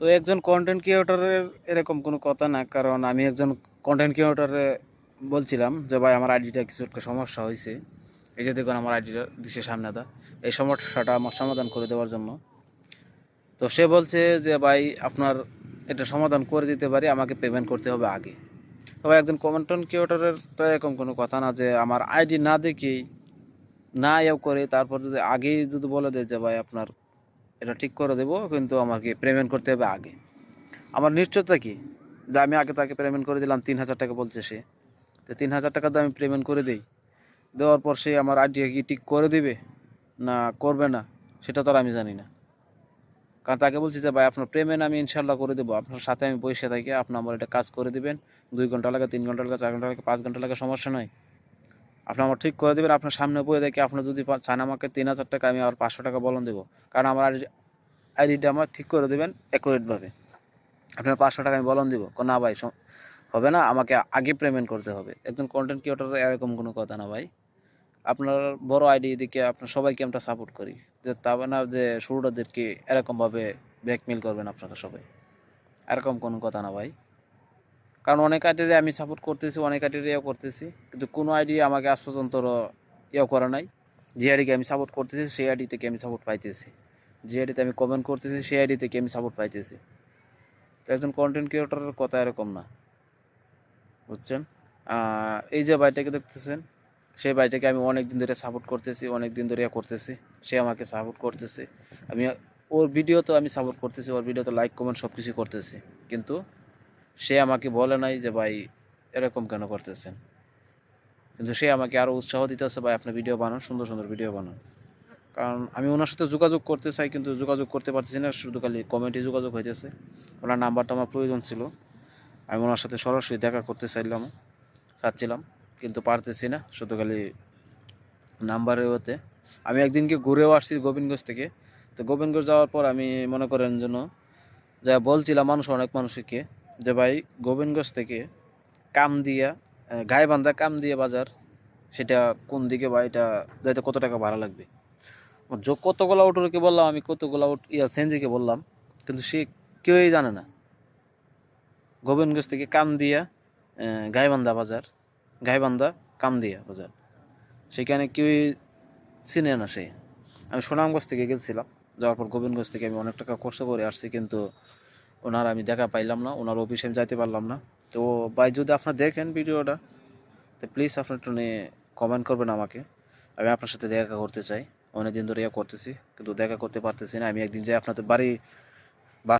তো একজন কন্টেন্ট ক্রিয়েটরের এরকম কোনো কথা না, কারণ আমি একজন কন্টেন্ট ক্রিয়েটরে বলছিলাম যে ভাই আমার আইডিটা কিছু একটা সমস্যা হয়েছে, এই যে দেখুন আমার আইডিটা দিশে সামনে দা, এই সমস্যাটা আমার সমাধান করে দেওয়ার জন্য। তো সে বলছে যে ভাই আপনার এটা সমাধান করে দিতে পারি, আমাকে পেমেন্ট করতে হবে আগে। তবে একজন কন্টেন্ট ক্রিয়েটরের তো এরকম কোনো কথা না যে আমার আইডি না দেখেই না ইয়েও করে তারপর যদি আগেই যদি বলে দেয় যে ভাই আপনার এটা ঠিক করে দেবো, কিন্তু আমাকে পেমেন্ট করতে হবে আগে। আমার নিশ্চয়তা কি যে আমি আগে তাকে পেমেন্ট করে দিলাম, 3,000 টাকা বলছে সে, তো 3,000 টাকা তো আমি পেমেন্ট করে দিই, দেওয়ার পর সে আমার আইডি কি ঠিক করে দিবে না করবে না সেটা তো আর আমি জানি না। কারণ তাকে বলছি যে ভাই আপনার পেমেন্ট আমি ইনশাল্লাহ করে দেবো, আপনার সাথে আমি বসে থাকি, আপনি আমার এটা কাজ করে দিবেন, 2 ঘন্টা লাগে, 3 ঘন্টা লাগে, 4 ঘন্টা লাগে, 5 ঘন্টা লাগে, সমস্যা নয়, আপনি আমার ঠিক করে দেবেন। আপনার সামনে বয়ে দেখি আপনি যদি চান আমাকে 3,000 টাকা, আমি আর 500 টাকা বলন দেবো, কারণ আমার আইডিটা আমার ঠিক করে দেবেন অ্যাকুরেটভাবে। আপনার 500 টাকা আমি বলন দিব, না ভাই হবে না, আমাকে আগে পেমেন্ট করতে হবে। একজন কন্টেন্ট ক্রিয়েটর এরকম কোনো কথা না ভাই। আপনার বড় আইডি দিকে আপনার সবাইকে আমরা সাপোর্ট করি, যে তা না যে শুরুটাদেরকে এরকমভাবে ব্ল্যাকমেল করবেন আপনারা সবাই, এরকম কোনো কথা না ভাই। কারণ অনেক আইডিতে আমি সাপোর্ট করতেছি, অনেক আইডিতে ইয়েও করতেছি, কিন্তু কোনো আইডি আমাকে আজ পর্যন্ত ইয়েও করে নাই। যে আইডিকে আমি সাপোর্ট করতেছি সেই আইডি থেকে আমি সাপোর্ট পাইতেছি, যে আইডিতে আমি কমেন্ট করতেছি সেই আইডি থেকে আমি সাপোর্ট পাইতেছি। তো একজন কন্টেন্ট ক্রিয়েটরের কথা এরকম না, বুঝছেন? এই যে ভাইটাকে দেখতেছেন, সেই ভাইটাকে আমি অনেক দিন ধরে সাপোর্ট করতেছি, অনেক দিন ধরে করতেছি, সে আমাকে সাপোর্ট করতেছে। আমি ওর ভিডিও তো আমি সাপোর্ট করতেছি, ওর ভিডিও তো লাইক কমেন্ট সব কিছু করতেছি, কিন্তু সে আমাকে বলে নাই যে ভাই এরকম কেন করতেছেন। কিন্তু সে আমাকে আরও উৎসাহ দিতেছে, ভাই আপনি ভিডিও বানান, সুন্দর সুন্দর ভিডিও বানান। কারণ আমি ওনার সাথে যোগাযোগ করতে চাই, কিন্তু যোগাযোগ করতে পারতেছি না, শুধু খালি কমেন্টে যোগাযোগ হইতেছে। ওনার নাম্বারটা আমার প্রয়োজন ছিল, আমি ওনার সাথে সরাসরি দেখা করতে চাচ্ছিলাম, কিন্তু পারতেছি না, শুধু খালি নাম্বারের ওতে। আমি একদিনকে ঘুরেও আসছি গোবিন্দগঞ্জ থেকে। তো গোবিন্দগঞ্জ যাওয়ার পর আমি মনে করেন যেন যা বলছিলাম অনেক মানুষকে যে ভাই গোবিন্দগঞ্জ থেকে কামদিয়া, গাইবান্ধা কামদিয়া বাজার, সেটা কোন দিকে বা এটা যাইতে কত টাকা ভাড়া লাগবে। কতগুলো অটোকে বললাম, আমি কতগুলো সেনজিকে বললাম, কিন্তু সে কেউই জানে না। গোবিন্দগঞ্জ থেকে কামদিয়া, গাইবান্ধা বাজার, গাইবান্ধা কামদিয়া বাজার, সেখানে কেউই চিনে না সে। আমি সুনামগঞ্জ থেকে গেছিলাম, যাওয়ার পর গোবিন্দগঞ্জ থেকে আমি অনেক টাকা খরচ করে আসছি, কিন্তু ওনার আমি দেখা পাইলাম না, ওনার অফিসে আমি যাইতে পারলাম না। তো ভাই যদি আপনার দেখেন ভিডিওটা, তো প্লিজ আপনার একটু কমেন্ট করবেন আমাকে, আমি আপনার সাথে দেখা করতে চাই। অনেক দিন ধরে করতেছি, কিন্তু দেখা করতে পারতেছি না। আমি একদিন যাই আপনাদের বাড়ি